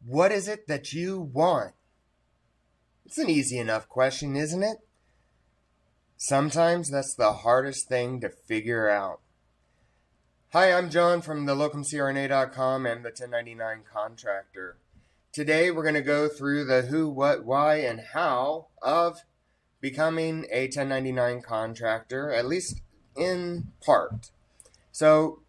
What is it that you want? It's an easy enough question, isn't it? Sometimes that's the hardest thing to figure out. Hi, I'm John from the Locum CRNA.com and the 1099 Contractor. Today we're going to go through the who, what, why, and how of becoming a 1099 contractor, at least in part. So,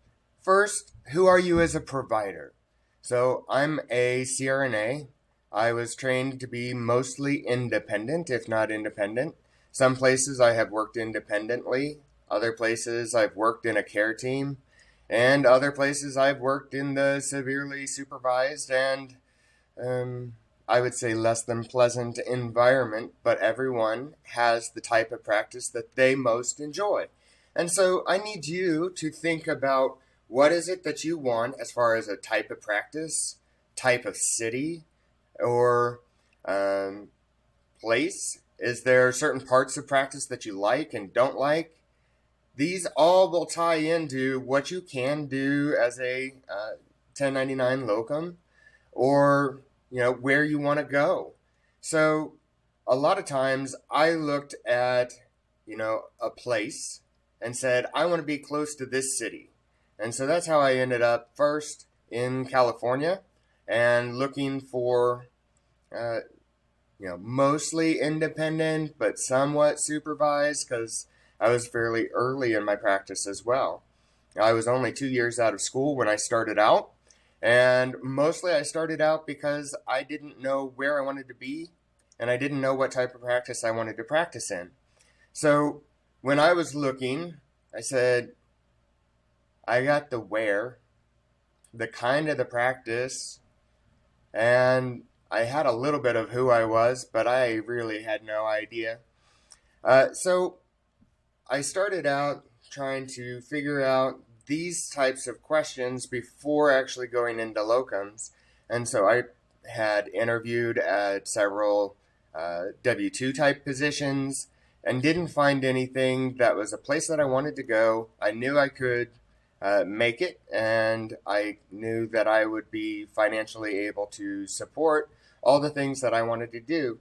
first, who are you as a provider? So, I'm a CRNA. I was trained to be mostly independent, if not independent. Some places I have worked independently, other places I've worked in a care team, and other places I've worked in the severely supervised and I would say less than pleasant environment, but everyone has the type of practice that they most enjoy. And so I need you to think about what is it that you want as far as a type of practice, type of city, or place. Is there certain parts of practice that you like and don't like? These all will tie into what you can do as a 1099 locum, or where you want to go. So a lot of times I looked at a place and said I want to be close to this city, and so that's how I ended up first in California and looking for mostly independent but somewhat supervised, because I was fairly early in my practice as well. I was only 2 years out of school when I started out, and mostly I started out because I didn't know where I wanted to be, and I didn't know what type of practice I wanted to practice in. So when I was looking, I said, I got the where, the kind of the practice, and I had a little bit of who I was, but I really had no idea. So I started out trying to figure out these types of questions before actually going into locums. And so I had interviewed at several W-2 type positions and didn't find anything that was a place that I wanted to go. I knew I could make it, and I knew that I would be financially able to support all the things that I wanted to do.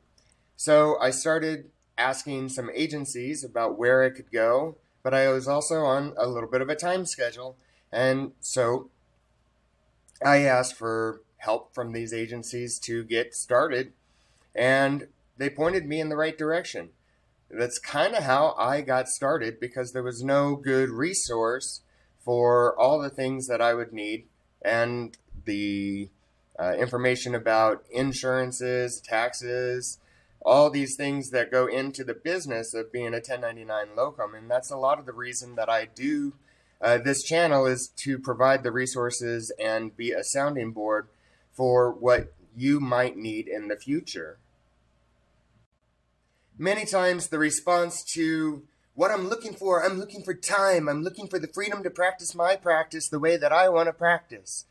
So I started asking some agencies about where I could go, but I was also on a little bit of a time schedule. And so I asked for help from these agencies to get started, and they pointed me in the right direction. That's kind of how I got started, because there was no good resource for all the things that I would need, and the information about insurances, taxes, all these things that go into the business of being a 1099 locum. And that's a lot of the reason that I do this channel, is to provide the resources and be a sounding board for what you might need in the future. Many times the response to what I'm looking for time, I'm looking for the freedom to practice my practice the way that I want to practice.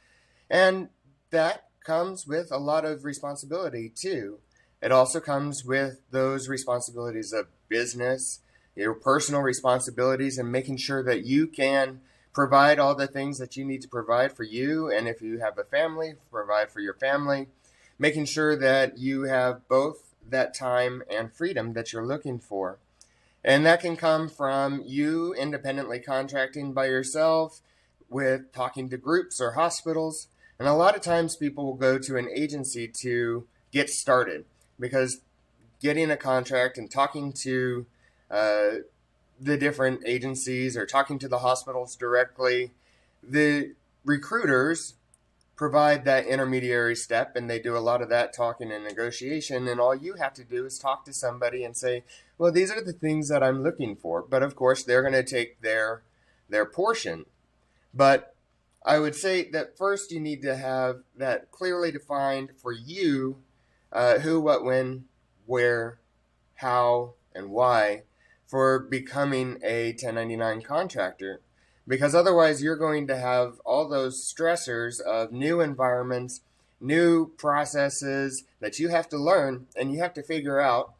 And that comes with a lot of responsibility too. It also comes with those responsibilities of business, your personal responsibilities, and making sure that you can provide all the things that you need to provide for you. And if you have a family, provide for your family, making sure that you have both that time and freedom that you're looking for. And that can come from you independently contracting by yourself, with talking to groups or hospitals. And a lot of times people will go to an agency to get started, because getting a contract and talking to the different agencies or talking to the hospitals directly, the recruiters provide that intermediary step, and they do a lot of that talking and negotiation, and all you have to do is talk to somebody and say, well, these are the things that I'm looking for. But of course they're going to take their portion. But I would say that first you need to have that clearly defined for you, who, what, when, where, how, and why, for becoming a 1099 contractor. Because otherwise you're going to have all those stressors of new environments, new processes that you have to learn and you have to figure out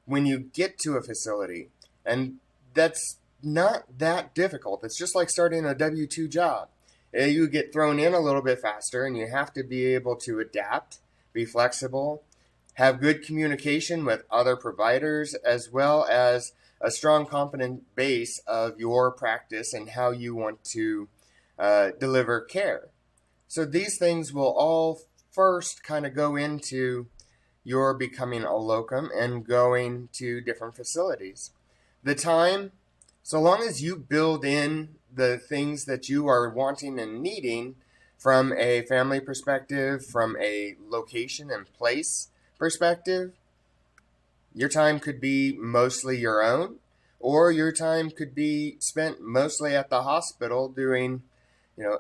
when you get to a facility. And that's not that difficult. It's just like starting a W-2 job. You get thrown in a little bit faster, and you have to be able to adapt be flexible, have good communication with other providers, as well as a strong, competent base of your practice and how you want to deliver care. So these things will all first kind of go into your becoming a locum and going to different facilities. The time, so long as you build in the things that you are wanting and needing from a family perspective, from a location and place perspective, your time could be mostly your own, or your time could be spent mostly at the hospital doing,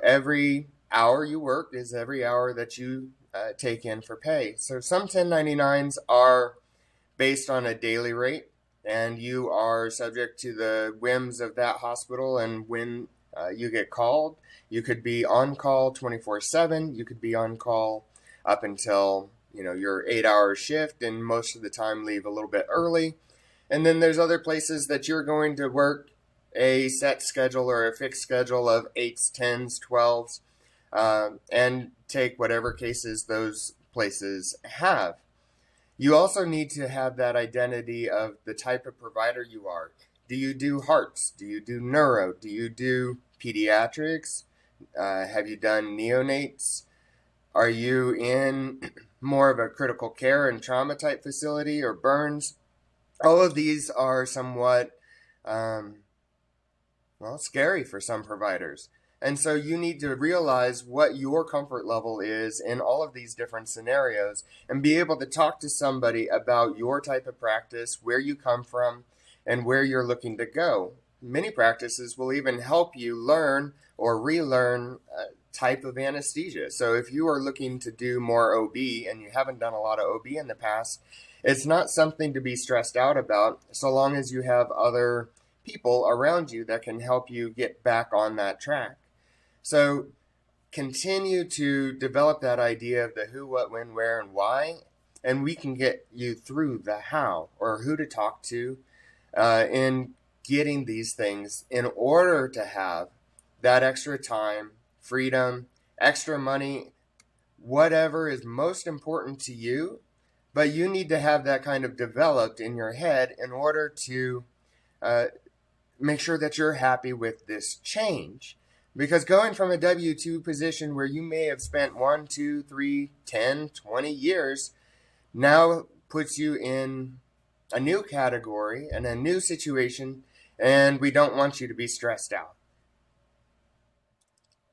every hour you work is every hour that you take in for pay. So some 1099s are based on a daily rate, and you are subject to the whims of that hospital and when you get called. You could be on call 24/7. You could be on call up until your 8-hour shift, and most of the time leave a little bit early. And then there's other places that you're going to work a set schedule or a fixed schedule of 8s, 10s, 12s, and take whatever cases those places have. You also need to have that identity of the type of provider you are. Do you do hearts? Do you do neuro? Do you do pediatrics? Have you done neonates? Are you in more of a critical care and trauma type facility or burns? All of these are somewhat, scary for some providers. And so you need to realize what your comfort level is in all of these different scenarios and be able to talk to somebody about your type of practice, where you come from, and where you're looking to go. Many practices will even help you learn or relearn a type of anesthesia. So if you are looking to do more OB and you haven't done a lot of OB in the past, it's not something to be stressed out about so long as you have other people around you that can help you get back on that track. So continue to develop that idea of the who, what, when, where, and why, and we can get you through the how or who to talk to in getting these things in order to have that extra time, freedom, extra money, whatever is most important to you. But you need to have that kind of developed in your head in order to make sure that you're happy with this change. Because going from a W-2 position where you may have spent 1, 2, 3, 10, 20 years now puts you in a new category and a new situation, and we don't want you to be stressed out.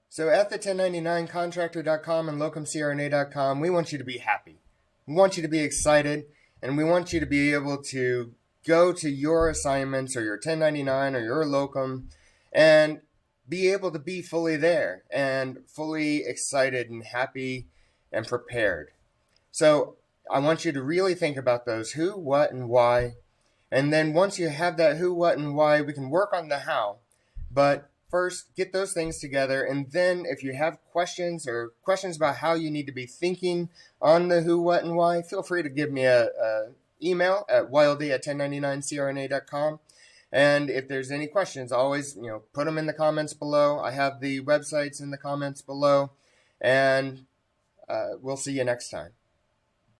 So at the 1099contractor.com and locumcrna.com, we want you to be happy. We want you to be excited, and we want you to be able to go to your assignments or your 1099 or your locum and be able to be fully there and fully excited and happy and prepared. So I want you to really think about those who, what, and why. And then once you have that who, what, and why, we can work on the how. But first, get those things together. And then if you have questions or questions about how you need to be thinking on the who, what, and why, feel free to give me a email at wildy@1099crna.com. And if there's any questions, always, put them in the comments below. I have the websites in the comments below. And we'll see you next time.